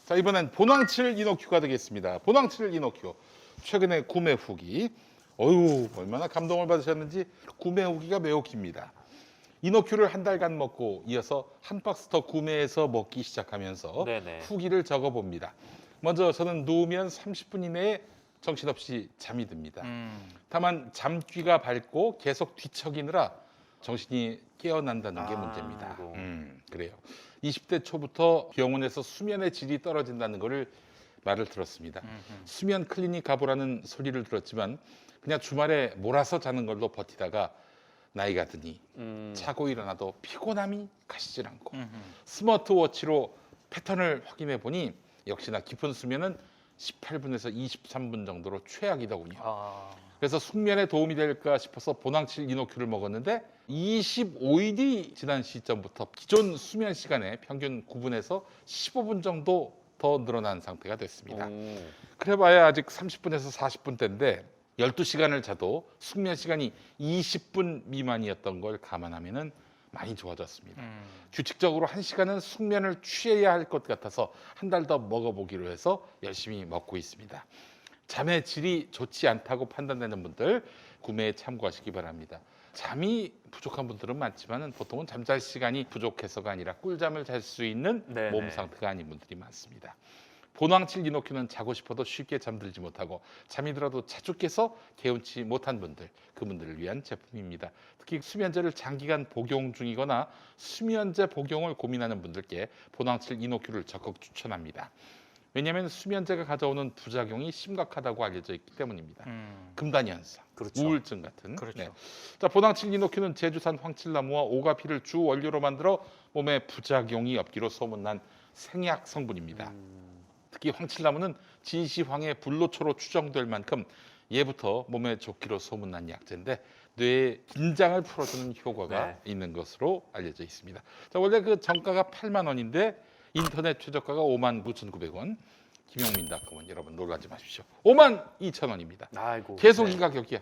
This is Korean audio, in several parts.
자, 이번엔 보낭칠 이노큐가 되겠습니다. 보낭칠 이노큐 최근에 구매 후기. 어휴, 얼마나 감동을 받으셨는지 구매 후기가 매우 깁니다. 이노큐를 한 달간 먹고 이어서 한 박스 더 구매해서 먹기 시작하면서 네네. 후기를 적어봅니다. 먼저 저는 누우면 30분 이내에 정신없이 잠이 듭니다. 다만 잠귀가 밝고 계속 뒤척이느라 정신이 깨어난다는 게 문제입니다. 아이고. 그래요. 20대 초부터 병원에서 수면의 질이 떨어진다는 것을 말을 들었습니다. 수면 클리닉 가보라는 소리를 들었지만 그냥 주말에 몰아서 자는 걸로 버티다가 나이가 드니 자고 일어나도 피곤함이 가시질 않고 스마트워치로 패턴을 확인해 보니 역시나 깊은 수면은 18분에서 23분 정도로 최악이더군요. 그래서 숙면에 도움이 될까 싶어서 보낭칠 이노큐를 먹었는데 25일이 지난 시점부터 기존 수면 시간의 평균 9분에서 15분 정도 더 늘어난 상태가 됐습니다. 그래봐야 아직 30분에서 40분대인데 12시간을 자도 숙면 시간이 20분 미만이었던 걸 감안하면 많이 좋아졌습니다. 규칙적으로 1시간은 숙면을 취해야 할 것 같아서 한 달 더 먹어보기로 해서 열심히 먹고 있습니다. 잠의 질이 좋지 않다고 판단되는 분들 구매에 참고하시기 바랍니다. 잠이 부족한 분들은 많지만 보통은 잠잘 시간이 부족해서가 아니라 꿀잠을 잘 수 있는 네네. 몸 상태가 아닌 분들이 많습니다. 보낭칠 이노큐는 자고 싶어도 쉽게 잠들지 못하고 잠이 들어도 자주 깨서 개운치 못한 분들, 그분들을 위한 제품입니다. 특히 수면제를 장기간 복용 중이거나 수면제 복용을 고민하는 분들께 보낭칠 이노큐를 적극 추천합니다. 왜냐하면 수면제가 가져오는 부작용이 심각하다고 알려져 있기 때문입니다. 금단 현상, 그렇죠. 우울증 같은. 그렇죠. 자, 보낭칠 이노큐는 제주산 황칠나무와 오가피를 주 원료로 만들어 몸에 부작용이 없기로 소문난 생약 성분입니다. 특히 황칠나무는 진시황의 불로초로 추정될 만큼 예부터 몸에 좋기로 소문난 약재인데 뇌의 긴장을 풀어주는 효과가 네. 있는 것으로 알려져 있습니다. 자, 원래 그 정가가 8만 원인데 인터넷 최저가가 5만 9,900원. 김용민닷컴은 여러분 놀라지 마십시오. 5만 2천 원입니다. 아이고. 계속 네. 이 가격이야.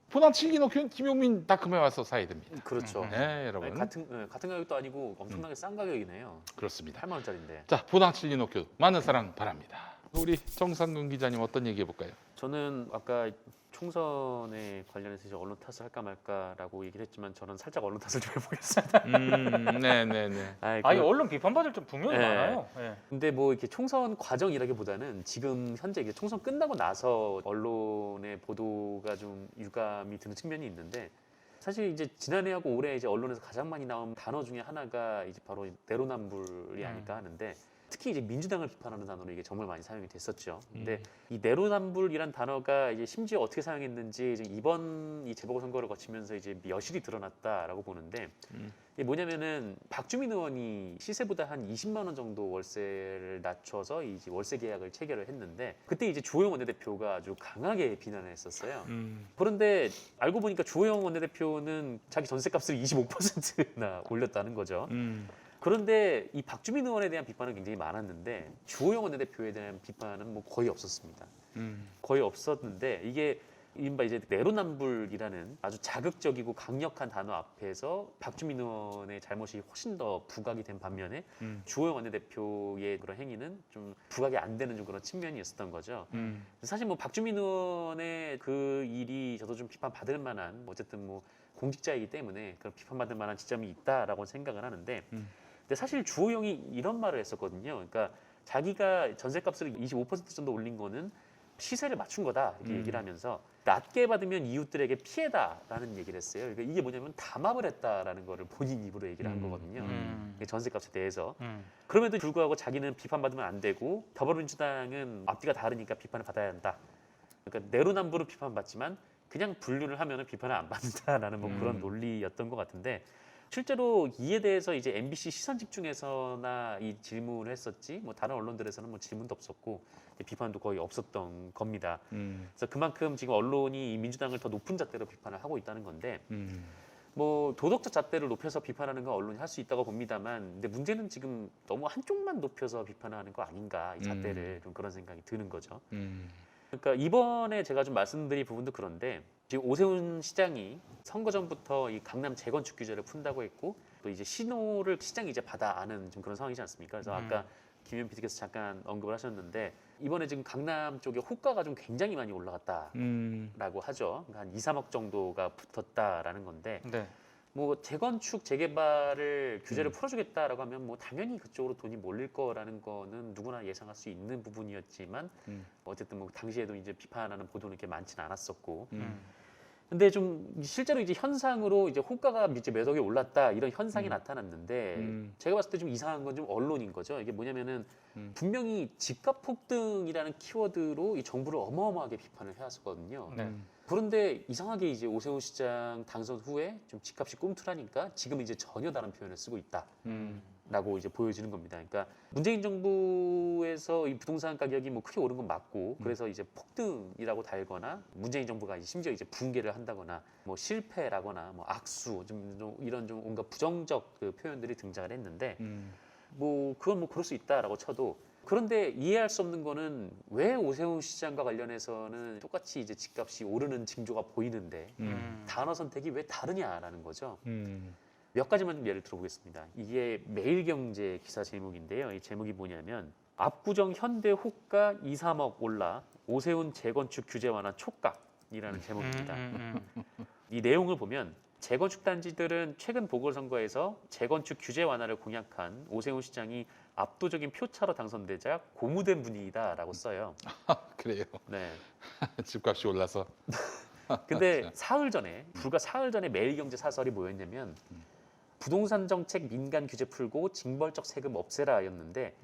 보낭칠 이노큐는 김용민닷컴에 와서 사야 됩니다. 그렇죠. 네, 여러분. 같은 가격도 아니고 엄청나게 싼 가격이네요. 그렇습니다. 8만 원짜리인데. 자, 보낭칠 이노큐 많은 사랑 바랍니다. 우리 정상근 기자님 어떤 얘기 해볼까요? 저는 아까 총선에 관련해서 이제 언론 탓을 할까 말까라고 얘기를 했지만 저는 살짝 언론 탓을 좀 해보겠습니다. 네네네. 아니 언론 비판받을 점 분명히 네. 많아요. 예. 근데 뭐 이렇게 총선 과정이라기보다는 지금 현재 이게 총선 끝나고 나서 언론의 보도가 좀 유감이 드는 측면이 있는데 사실 이제 지난해하고 올해 이제 언론에서 가장 많이 나온 단어 중에 하나가 이제 바로 내로남불이 아닐까 하는데 특히 이제 민주당을 비판하는 단어로 이게 정말 많이 사용이 됐었죠. 근데 이 내로남불이란 단어가 이제 심지어 어떻게 사용했는지 이제 이번 이 재보궐선거를 거치면서 이제 여실히 드러났다라고 보는데 이게 뭐냐면은 박주민 의원이 시세보다 한 20만 원 정도 월세를 낮춰서 이제 월세 계약을 체결을 했는데 그때 이제 주호영 원내대표가 아주 강하게 비난을 했었어요. 그런데 알고 보니까 주호영 원내대표는 자기 전세값을 25%나 올렸다는 거죠. 그런데 이 박주민 의원에 대한 비판은 굉장히 많았는데 주호영 원내대표에 대한 비판은 뭐 거의 없었습니다. 거의 없었는데 이게 이른바 이제 내로남불이라는 아주 자극적이고 강력한 단어 앞에서 박주민 의원의 잘못이 훨씬 더 부각이 된 반면에 주호영 원내대표의 그런 행위는 좀 부각이 안 되는 좀 그런 측면이 있었던 거죠. 사실 뭐 박주민 의원의 그 일이 저도 좀 비판받을 만한 어쨌든 뭐 공직자이기 때문에 그런 비판받을 만한 지점이 있다라고 생각을 하는데 근데 사실 주호영이 이런 말을 했었거든요. 그러니까 자기가 전세값을 25% 정도 올린 거는 시세를 맞춘 거다 이렇게 얘기를 하면서 낮게 받으면 이웃들에게 피해다라는 얘기를 했어요. 그러니까 이게 뭐냐면 담합을 했다라는 거를 본인 입으로 얘기를 한 거거든요. 전세값에 대해서. 그럼에도 불구하고 자기는 비판받으면 안 되고 더불어민주당은 앞뒤가 다르니까 비판을 받아야 한다. 그러니까 내로남불은 비판받지만 그냥 분류를 하면 비판을 안 받는다라는 뭐 그런 논리였던 것 같은데 실제로 이에 대해서 이제 MBC 시선 집중에서나 이 질문을 했었지 뭐 다른 언론들에서는 뭐 질문도 없었고 비판도 거의 없었던 겁니다. 그래서 그만큼 지금 언론이 이 민주당을 더 높은 잣대로 비판을 하고 있다는 건데 뭐 도덕적 잣대를 높여서 비판하는 건 언론이 할 수 있다고 봅니다만 근데 문제는 지금 너무 한쪽만 높여서 비판하는 거 아닌가 이 잣대를 좀 그런 생각이 드는 거죠. 그러니까 이번에 제가 좀 말씀드릴 부분도 그런데 지금 오세훈 시장이 선거 전부터 이 강남 재건축 규제를 푼다고 했고 또 이제 신호를 시장이 이제 받아 아는 좀 그런 상황이지 않습니까? 그래서 아까 김현 PD께서 잠깐 언급을 하셨는데 이번에 지금 강남 쪽에 호가가 좀 굉장히 많이 올라갔다라고 하죠. 그러니까 한 2, 3억 정도가 붙었다라는 건데 네. 뭐 재건축 재개발을 규제를 풀어주겠다라고 하면 뭐 당연히 그쪽으로 돈이 몰릴 거라는 거는 누구나 예상할 수 있는 부분이었지만 어쨌든 뭐 당시에도 이제 비판하는 보도는 이렇게 많지는 않았었고. 근데 좀 실제로 이제 현상으로 이제 호가가 이제 몇 억이 올랐다 이런 현상이 나타났는데 제가 봤을 때 좀 이상한 건 좀 언론인 거죠. 이게 뭐냐면은 분명히 집값 폭등이라는 키워드로 이 정부를 어마어마하게 비판을 해왔었거든요. 네. 그런데 이상하게 이제 오세훈 시장 당선 후에 좀 집값이 꿈틀하니까 지금 이제 전혀 다른 표현을 쓰고 있다라고 이제 보여지는 겁니다. 그러니까 문재인 정부에서 이 부동산 가격이 뭐 크게 오른 건 맞고 그래서 이제 폭등이라고 달거나 문재인 정부가 이제 심지어 이제 붕괴를 한다거나 뭐 실패라거나 뭐 악수 좀 이런 좀 온갖 부정적 그 표현들이 등장을 했는데 뭐 그건 뭐 그럴 수 있다라고 쳐도 그런데 이해할 수 없는 거는 왜 오세훈 시장과 관련해서는 똑같이 이제 집값이 오르는 징조가 보이는데 단어 선택이 왜 다르냐라는 거죠. 몇 가지만 좀 예를 들어보겠습니다. 이게 매일경제 기사 제목인데요. 이 제목이 뭐냐면 압구정 현대 호가 2, 3억 올라 오세훈 재건축 규제 완화 촉각이라는 제목입니다. 이 내용을 보면 재건축 단지들은 최근 보궐선거에서 재건축 규제 완화를 공약한 오세훈 시장이 압도적인 표차로 당선되자 고무된 분위기다라고 써요. 그래요. 네. 집값이 올라서. 근데 불과 사흘 전에 매일경제 사설이 뭐였냐면 부동산 정책 민간 규제 풀고 징벌적 세금 없애라였는데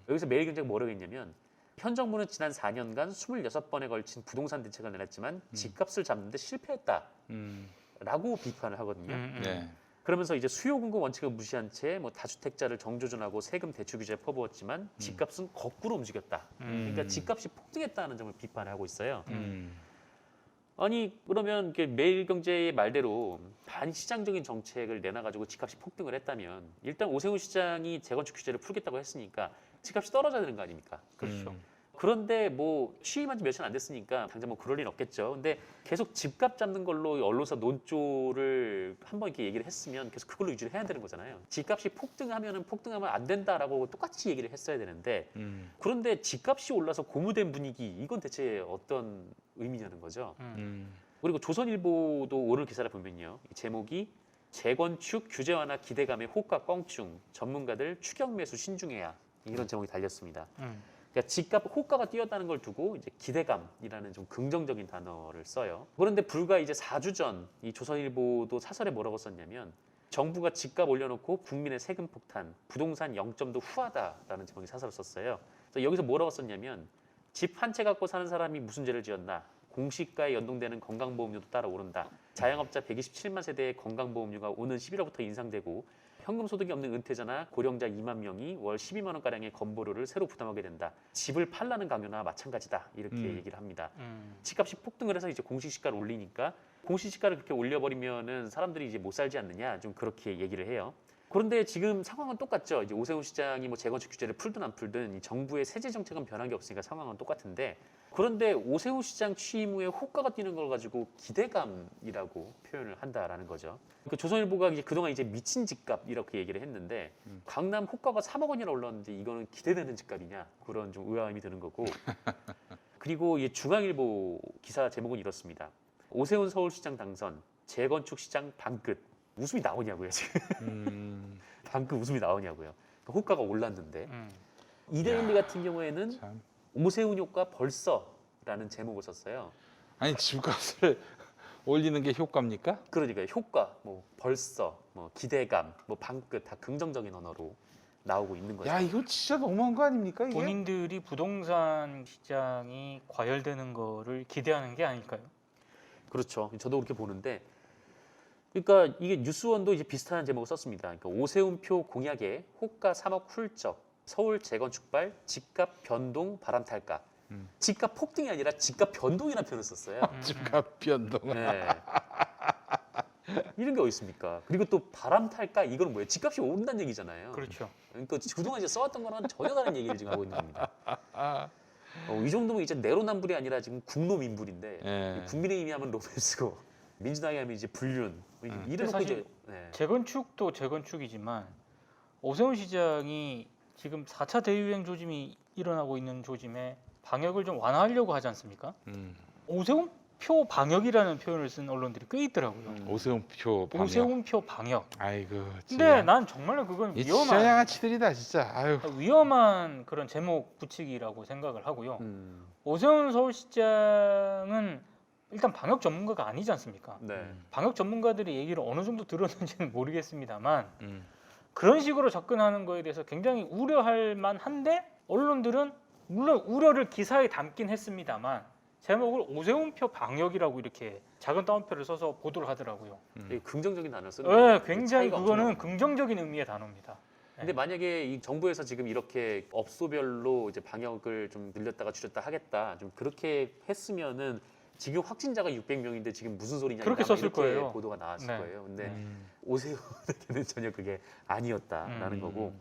여기서 매일경제가 뭐라고 했냐면 현 정부는 지난 4년간 26번에 걸친 부동산 대책을 내놨지만 집값을 잡는 데 실패했다라고 비판을 하거든요. 네. 그러면서 이제 수요 공급 원칙을 무시한 채 뭐 다주택자를 정조준하고 세금 대출 규제에 퍼부었지만 집값은 거꾸로 움직였다. 그러니까 집값이 폭등했다는 점을 비판하고 있어요. 아니 그러면 이렇게 매일경제의 말대로 반시장적인 정책을 내놔가지고 집값이 폭등을 했다면 일단 오세훈 시장이 재건축 규제를 풀겠다고 했으니까 집값이 떨어져야 되는 거 아닙니까? 그렇죠. 그런데 뭐 취임한 지 며칠 안 됐으니까 당장 뭐 그럴 일 없겠죠. 근데 계속 집값 잡는 걸로 언론사 논조를 한번 이렇게 얘기를 했으면 계속 그걸로 유지를 해야 되는 거잖아요. 집값이 폭등하면 안 된다라고 똑같이 얘기를 했어야 되는데 그런데 집값이 올라서 고무된 분위기 이건 대체 어떤 의미냐는 거죠. 그리고 조선일보도 오늘 기사를 보면요. 이 제목이 재건축 규제 완화 기대감에 호가 껑충 전문가들 추격 매수 신중해야 이런 제목이 달렸습니다. 그러니까 집값 호가가 뛰었다는 걸 두고 이제 기대감이라는 좀 긍정적인 단어를 써요. 그런데 불과 이제 4주 전 이 조선일보도 사설에 뭐라고 썼냐면 정부가 집값 올려놓고 국민의 세금 폭탄, 부동산 0점도 후하다라는 제목의 사설을 썼어요. 그래서 여기서 뭐라고 썼냐면 집 한 채 갖고 사는 사람이 무슨 죄를 지었나? 공시가에 연동되는 건강보험료도 따라 오른다. 자영업자 127만 세대의 건강보험료가 오는 11월부터 인상되고 현금 소득이 없는 은퇴자나 고령자 2만 명이 월 12만 원가량의 건보료를 새로 부담하게 된다. 집을 팔라는 강요나 마찬가지다. 이렇게 얘기를 합니다. 집값이 폭등을 해서 이제 공시지가를 올리니까 공시지가를 그렇게 올려버리면은 사람들이 이제 못 살지 않느냐. 좀 그렇게 얘기를 해요. 그런데 지금 상황은 똑같죠. 이제 오세훈 시장이 뭐 재건축 규제를 풀든 안 풀든 이 정부의 세제 정책은 변한 게 없으니까 상황은 똑같은데 그런데 오세훈 시장 취임 후에 호가가 뛰는 걸 가지고 기대감이라고 표현을 한다라는 거죠. 그러니까 조선일보가 이제 그동안 이제 미친 집값 이렇게 얘기를 했는데 강남 호가가 3억 원이나 올랐는데 이거는 기대되는 집값이냐 그런 좀 의아함이 드는 거고. 그리고 이 중앙일보 기사 제목은 이렇습니다. 오세훈 서울시장 당선 재건축 시장 방끝. 웃음이 나오냐고요 지금. 방금 웃음이 나오냐고요. 그러니까 호가가 올랐는데 이데일리 같은 경우에는 참. 오세훈 효과 벌써라는 제목을 썼어요. 아니 집값을 올리는 게 효과입니까? 그러니까 효과, 뭐 벌써, 뭐 기대감, 뭐 방끝 다 긍정적인 언어로 나오고 있는 거죠. 야 이거 진짜 너무한 거 아닙니까 이게? 본인들이 부동산 시장이 과열되는 거를 기대하는 게 아닐까요? 그렇죠. 저도 그렇게 보는데, 그러니까 이게 뉴스원도 이제 비슷한 제목을 썼습니다. 그러니까 오세훈표 공약에 호가 3억 훌쩍, 서울 재건축발 집값 변동 바람 탈까. 집값 폭등이 아니라 집값 변동이라는 표현을 썼어요. 집값 변동. 네. 이런 게 어디 있습니까? 그리고 또 바람 탈까 이건 뭐예요? 집값이 오른다는 얘기잖아요. 그렇죠. 그러니까 그동안 이제 써왔던 거랑 전혀 다른 얘기를 지금 하고 있는 겁니다. 이 정도면 이제 내로남불이 아니라 지금 국노민불인데 예. 국민의힘이 하면 로맨스고 민주당이 하면 이제 불륜 이런 거 사실 이제 재건축도 재건축이지만 오세훈 시장이 지금 4차 대유행 조짐이 일어나고 있는 조짐에 방역을 좀 완화하려고 하지 않습니까? 오세훈표 방역이라는 표현을 쓴 언론들이 꽤 있더라고요. 오세훈표 방역. 오세훈표 방역. 아이고. 근데 난 정말로 그건 이 진짜 위험한 양아치들이다 진짜. 아유. 위험한 그런 제목 붙이기라고 생각을 하고요. 음. 오세훈 서울시장은 일단 방역 전문가가 아니지 않습니까? 네. 방역 전문가들이 얘기를 어느 정도 들었는지는 모르겠습니다만 음. 그런 식으로 접근하는 거에 대해서 굉장히 우려할 만한데 언론들은 물론 우려를 기사에 담긴 했습니다만 제목을 오세훈표 방역이라고 이렇게 작은 따옴표를 써서 보도를 하더라고요. 되게 긍정적인 단어를 쓰는 네, 거예요. 굉장히 차이가 그거는 엄청나요. 긍정적인 의미의 단어입니다. 근데 만약에 이 정부에서 지금 이렇게 업소별로 이제 방역을 좀 늘렸다가 줄였다 하겠다, 좀 그렇게 했으면은 지금 확진자가 600명인데 지금 무슨 소리냐 그렇게 아마 썼을 이렇게 거예요. 보도가 나왔을 네. 거예요. 근데 음. 오세훈에게는 전혀 그게 아니었다라는 음. 거고.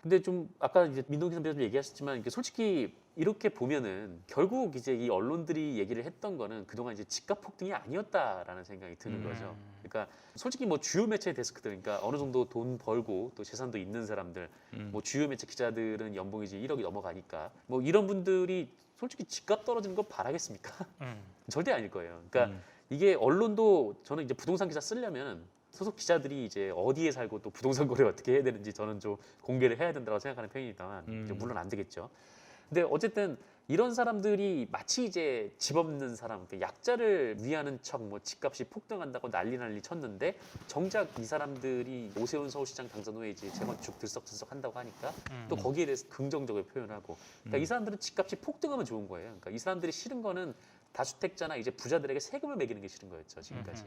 근데 좀 아까 이제 민동기 선배도 얘기하셨지만 이게 솔직히 이렇게 보면은 결국 이제 이 언론들이 얘기를 했던 거는 그동안 이제 집값 폭등이 아니었다라는 생각이 드는 거죠. 그러니까 솔직히 뭐 주요 매체 데스크들, 그러니까 어느 정도 돈 벌고 또 재산도 있는 사람들, 뭐 주요 매체 기자들은 연봉이 이제 1억이 넘어가니까 뭐 이런 분들이 솔직히 집값 떨어지는 거 바라겠습니까? 절대 아닐 거예요. 그러니까 이게 언론도 저는 이제 부동산 기사 쓰려면 소속 기자들이 이제 어디에 살고 또 부동산 거래 어떻게 해야 되는지 저는 좀 공개를 해야 된다고 생각하는 편이니다만 이제 물론 안 되겠죠. 근데 어쨌든 이런 사람들이 마치 이제 집 없는 사람, 약자를 위하는 척 뭐 집값이 폭등한다고 난리 쳤는데 정작 이 사람들이 오세훈 서울시장 당선 후에 이제 재건축 들썩들썩 한다고 하니까 또 거기에 대해서 긍정적으로 표현하고, 그러니까 이 사람들은 집값이 폭등하면 좋은 거예요. 그러니까 이 사람들이 싫은 거는 다주택자나 이제 부자들에게 세금을 매기는 게 싫은 거였죠 지금까지.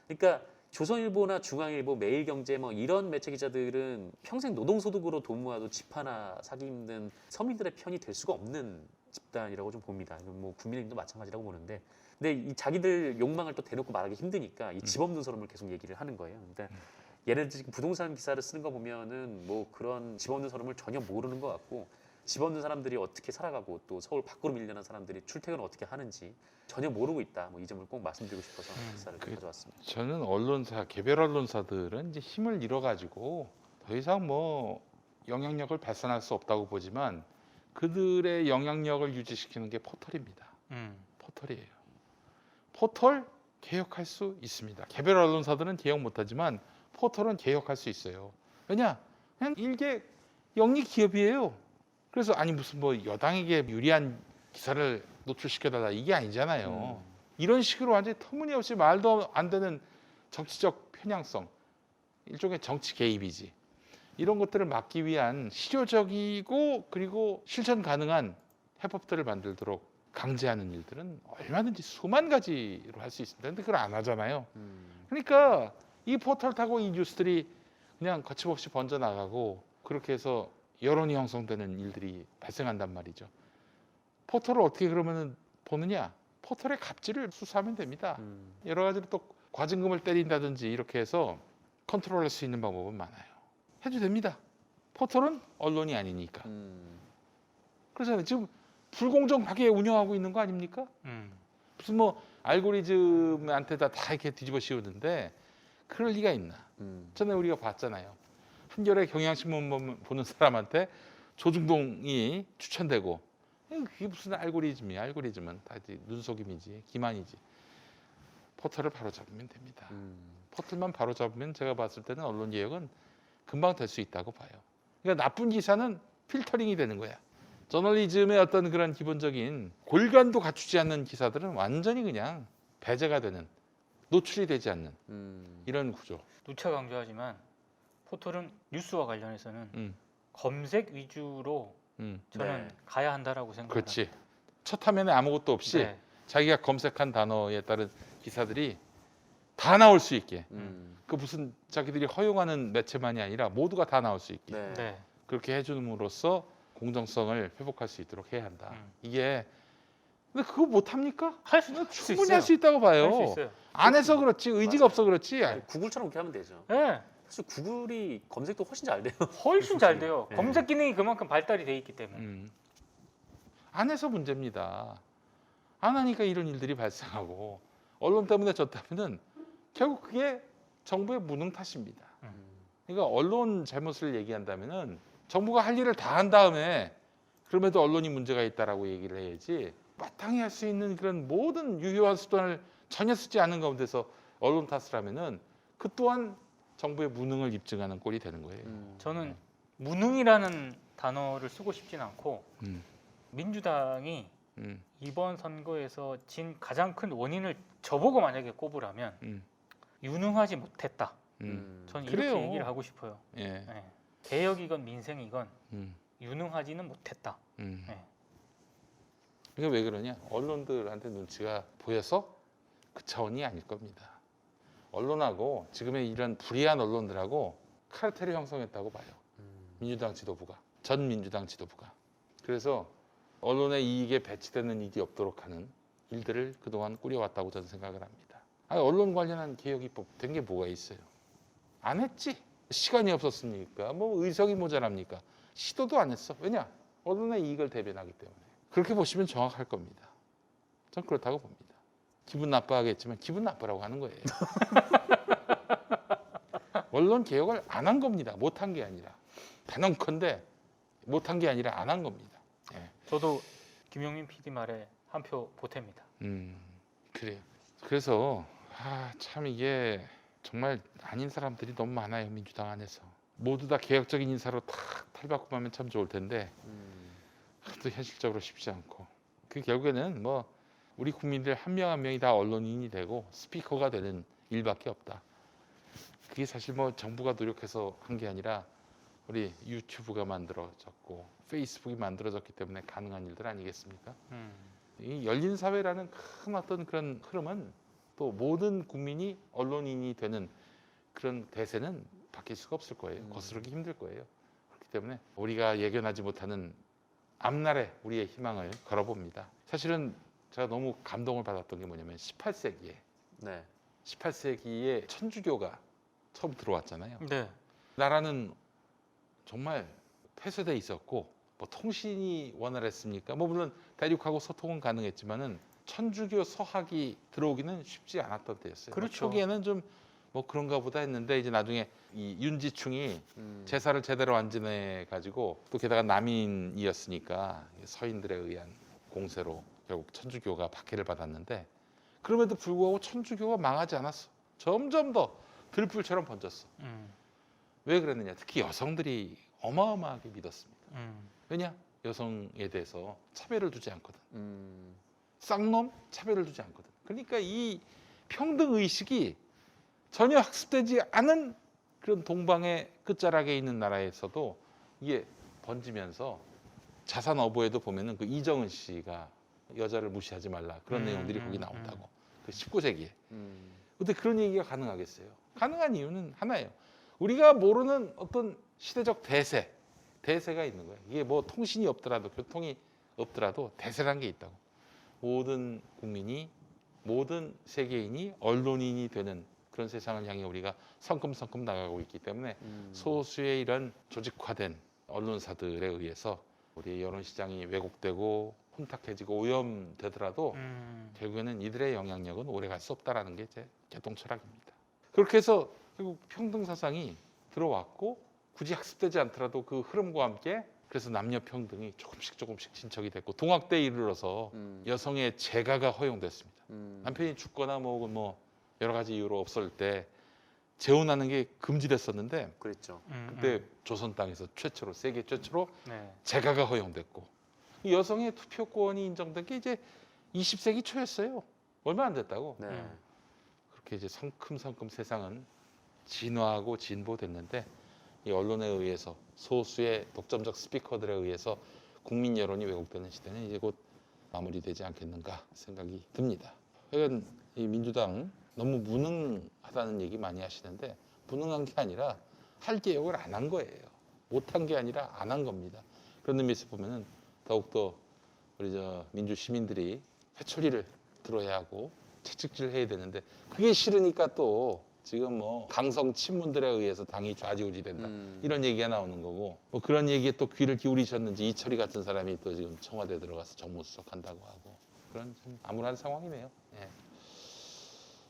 그러니까 조선일보나 중앙일보, 매일경제 뭐 이런 매체 기자들은 평생 노동소득으로 돈 모아도 집 하나 사기 힘든 서민들의 편이 될 수가 없는 집단이라고 좀 봅니다. 뭐 국민의힘도 마찬가지라고 보는데, 근데 이 자기들 욕망을 또 대놓고 말하기 힘드니까 이 집 없는 사람을 계속 얘기를 하는 거예요. 그러니까 얘네들 지금 부동산 기사를 쓰는 거 보면은 뭐 그런 집 없는 사람을 전혀 모르는 것 같고, 집 없는 사람들이 어떻게 살아가고 또 서울 밖으로 밀려난 사람들이 출퇴근을 어떻게 하는지 전혀 모르고 있다. 뭐 이 점을 꼭 말씀드리고 싶어서 기사를 가져왔습니다. 저는 언론사, 개별 언론사들은 이제 힘을 잃어가지고 더 이상 뭐 영향력을 발산할 수 없다고 보지만 그들의 영향력을 유지시키는 게 포털입니다. 포털이에요. 포털 개혁할 수 있습니다. 개별 언론사들은 개혁 못하지만 포털은 개혁할 수 있어요. 왜냐? 그냥 일개 영리 기업이에요. 그래서 아니 무슨 뭐 여당에게 유리한 기사를 노출시켜달라 이게 아니잖아요. 이런 식으로 완전히 터무니없이 말도 안 되는 정치적 편향성, 일종의 정치 개입이지. 이런 것들을 막기 위한 실효적이고 그리고 실천 가능한 해법들을 만들도록 강제하는 일들은 얼마든지 수만 가지로 할 수 있습니다. 근데 그걸 안 하잖아요. 그러니까 이 포털 타고 이 뉴스들이 그냥 거침없이 번져나가고 그렇게 해서 여론이 형성되는 일들이 발생한단 말이죠. 포털을 어떻게 그러면 보느냐? 포털의 갑질을 수사하면 됩니다. 여러 가지로 또 과징금을 때린다든지 이렇게 해서 컨트롤할 수 있는 방법은 많아요. 해도 됩니다. 포털은 언론이 아니니까. 그래서 지금 불공정하게 운영하고 있는 거 아닙니까? 무슨 뭐 알고리즘한테다 이렇게 뒤집어 씌우는데 그럴 리가 있나? 전에 우리가 봤잖아요. 한겨레 경향신문 보는 사람한테 조중동이 추천되고 그게 무슨 알고리즘이야? 알고리즘은 다 눈속임이지, 기만이지. 포털을 바로 잡으면 됩니다. 포털만 바로 잡으면 제가 봤을 때는 언론 개혁은 금방 될 수 있다고 봐요. 그러니까 나쁜 기사는 필터링이 되는 거야. 저널리즘의 어떤 그런 기본적인 골관도 갖추지 않는 기사들은 완전히 그냥 배제가 되는, 노출이 되지 않는 이런 구조. 누차 강조하지만 포털은 뉴스와 관련해서는 검색 위주로 저는 가야 한다라고 생각합니다. 그렇지. 첫 화면에 아무것도 없이 네. 자기가 검색한 단어에 따른 기사들이 다 나올 수 있게. 그 무슨 자기들이 허용하는 매체만이 아니라 모두가 다 나올 수 있게. 네. 그렇게 해줌으로써 공정성을 회복할 수 있도록 해야 한다. 이게 근데 그거 못 합니까? 충분히 할 수 있다고 봐요. 할 수 있어요. 안 해서 그렇지 의지가 없어 그렇지. 구글처럼 그렇게 하면 되죠. 네. 사실 구글이 검색도 훨씬 잘 돼요. 훨씬 잘 돼요. 네. 검색 기능이 그만큼 발달이 돼 있기 때문에. 안 해서 문제입니다. 안 하니까 이런 일들이 발생하고 언론 때문에 졌다면은 결국 그게 정부의 무능 탓입니다. 그러니까 언론 잘못을 얘기한다면은 정부가 할 일을 다 한 다음에 그럼에도 언론이 문제가 있다라고 얘기를 해야지 마땅히 할 수 있는 그런 모든 유효한 수단을 전혀 쓰지 않은 가운데서 언론 탓을 하면은 그 또한 정부의 무능을 입증하는 꼴이 되는 거예요. 저는 무능이라는 단어를 쓰고 싶진 않고 음. 민주당이 음. 이번 선거에서 진 가장 큰 원인을 저보고 만약에 꼽으라면 음. 유능하지 못했다. 음. 저는 그래요. 이렇게 얘기를 하고 싶어요. 예. 네. 개혁이건 민생이건 음. 유능하지는 못했다. 음. 네. 이게 왜 그러냐? 언론들한테 눈치가 보여서 그 차원이 아닐 겁니다. 언론하고 지금의 이런 불의한 언론들하고 카르텔을 형성했다고 봐요. 민주당 지도부가, 전 민주당 지도부가. 그래서 언론의 이익에 배치되는 일이 없도록 하는 일들을 그동안 꾸려왔다고 저는 생각을 합니다. 아니, 언론 관련한 개혁이 된 게 뭐가 있어요? 안 했지. 시간이 없었습니까? 뭐 의석이 모자랍니까? 시도도 안 했어. 왜냐? 언론의 이익을 대변하기 때문에. 그렇게 보시면 정확할 겁니다. 전 그렇다고 봅니다. 기분 나빠하겠지만 기분 나쁘라고 하는 거예요. 언론 개혁을 안 한 겁니다. 못한 게 아니라. 단언컨대 못한 게 아니라 안 한 겁니다. 예. 저도 김용민 PD 말에 한 표 보탭니다. 그래요. 그래서 참 이게 정말 아닌 사람들이 너무 많아요. 민주당 안에서. 모두 다 개혁적인 인사로 탁 탈바꿈 하면 참 좋을 텐데 또 현실적으로 쉽지 않고 그 결국에는 뭐 우리 국민들 한 명 한 명이 다 언론인이 되고 스피커가 되는 일밖에 없다. 그게 사실 뭐 정부가 노력해서 한 게 아니라 우리 유튜브가 만들어졌고 페이스북이 만들어졌기 때문에 가능한 일들 아니겠습니까? 이 열린 사회라는 큰 어떤 그런 흐름은 또 모든 국민이 언론인이 되는 그런 대세는 바뀔 수가 없을 거예요. 거스르기 힘들 거예요. 그렇기 때문에 우리가 예견하지 못하는 앞날에 우리의 희망을 걸어봅니다. 사실은 제가 너무 감동을 받았던 게 뭐냐면 18세기에 네. 18세기에 천주교가 처음 들어왔잖아요. 네. 나라는 정말 폐쇄돼 있었고 뭐 통신이 원활했습니까? 뭐 물론 대륙하고 소통은 가능했지만은 천주교 서학이 들어오기는 쉽지 않았던 때였어요. 그렇죠. 초기에는 좀 뭐 그런가 보다 했는데 이제 나중에 이 윤지충이 제사를 제대로 안 지내 가지고 또 게다가 남인이었으니까 서인들에 의한 공세로 결국 천주교가 박해를 받았는데 그럼에도 불구하고 천주교가 망하지 않았어. 점점 더 들불처럼 번졌어. 왜 그랬느냐? 특히 여성들이 어마어마하게 믿었습니다. 왜냐? 여성에 대해서 차별을 두지 않거든. 쌍놈 차별을 두지 않거든. 그러니까 이 평등 의식이 전혀 학습되지 않은 그런 동방의 끝자락에 있는 나라에서도 이게 번지면서 자산 어보에도 보면은 그 이정은 씨가 여자를 무시하지 말라 그런 내용들이 거기 나온다고. 그 19세기에. 근데 그런 얘기가 가능하겠어요? 가능한 이유는 하나예요. 우리가 모르는 어떤 시대적 대세가 있는 거예요. 이게 뭐 통신이 없더라도 교통이 없더라도 대세란 게 있다고. 모든 국민이 모든 세계인이 언론인이 되는 그런 세상을 향해 우리가 성큼성큼 나가고 있기 때문에 소수의 이런 조직화된 언론사들에 의해서 우리 여론 시장이 왜곡되고 혼탁해지고 오염되더라도 결국에는 이들의 영향력은 오래 갈 수 없다라는 게 제 개동 철학입니다. 그렇게 해서 결국 평등 사상이 들어왔고 굳이 학습되지 않더라도 그 흐름과 함께 그래서 남녀 평등이 조금씩 진척이 됐고 동학대에 이르러서 여성의 재가가 허용됐습니다. 남편이 죽거나 뭐 여러 가지 이유로 없을 때 재혼하는 게 금지됐었는데 그랬죠. 그때 조선 땅에서 최초로 세계 최초로 네. 재가가 허용됐고 이 여성의 투표권이 인정된 게 이제 20세기 초였어요. 얼마 안 됐다고. 네. 그렇게 이제 성큼성큼 세상은 진화하고 진보됐는데 이 언론에 의해서 소수의 독점적 스피커들에 의해서 국민 여론이 왜곡되는 시대는 이제 곧 마무리되지 않겠는가 생각이 듭니다. 하여간 이 민주당 너무 무능하다는 얘기 많이 하시는데 무능한 게 아니라 할 개혁을 안 한 거예요. 못한 게 아니라 안 한 겁니다. 그런 의미에서 보면은 더욱더 우리 민주 시민들이 회초리를 들어야 하고 채찍질을 해야 되는데 그게 싫으니까 또 지금 뭐 강성 친문들에 의해서 당이 좌지우지된다 이런 얘기가 나오는 거고 뭐 그런 얘기에 또 귀를 기울이셨는지 이철이 같은 사람이 또 지금 청와대 들어가서 정무수석한다고 하고 그런 좀 암울한 상황이네요. 예.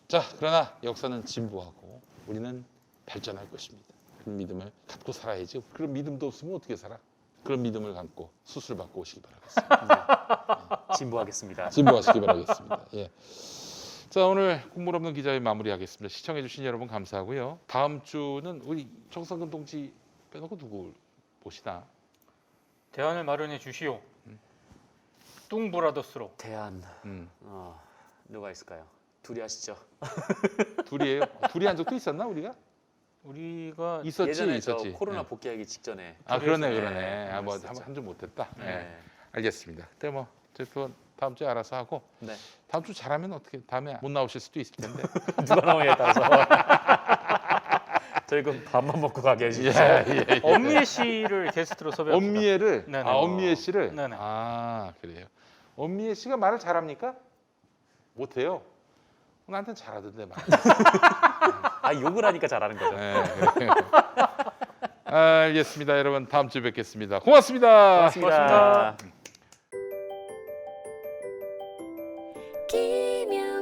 자, 그러나 역사는 진보하고 우리는 발전할 것입니다. 그런 믿음을 갖고 살아야지. 그런 믿음도 없으면 어떻게 살아? 그런 믿음을 갖고 수술 받고 오시기 바라겠습니다. 진보하겠습니다. 진보하시기 바라겠습니다. 예. 자, 오늘 국물 없는 기자회 마무리하겠습니다. 시청해주신 여러분 감사하고요. 다음 주는 우리 정성근 동지 빼놓고 누구 보시나? 대안을 마련해 주시오. 뚱브라더스로. 대안 음. 누가 있을까요? 둘이 하시죠. 둘이에요? 둘이 한 적도 있었나 우리가? 우리가 있었지, 예전에 있었지. 저 코로나 예. 복귀하기 직전에. 아 그러네, 네, 그러네. 아, 뭐 있었죠. 한줄 못했다. 예. 네. 알겠습니다. 근데 뭐 어쨌든 다음 주에 알아서 하고 네. 다음 주 잘하면 어떻게 다음에 못 나오실 수도 있을 텐데. 누가 나오냐에 따라서. 저희 그럼 밥만 먹고 가게 해주시죠. 예. 엄미애 씨를 게스트로 섭외합니다. 엄미애를 네네. 엄미애 씨를 네네. 그래요. 엄미애 씨가 말을 잘합니까? 못해요. 나한테는 잘하던데 말. 욕을 하니까 잘하는 거죠. 네, 그래요. 알겠습니다. 여러분 다음 주에 뵙겠습니다. 고맙습니다. 고맙습니다. 고맙습니다. 김영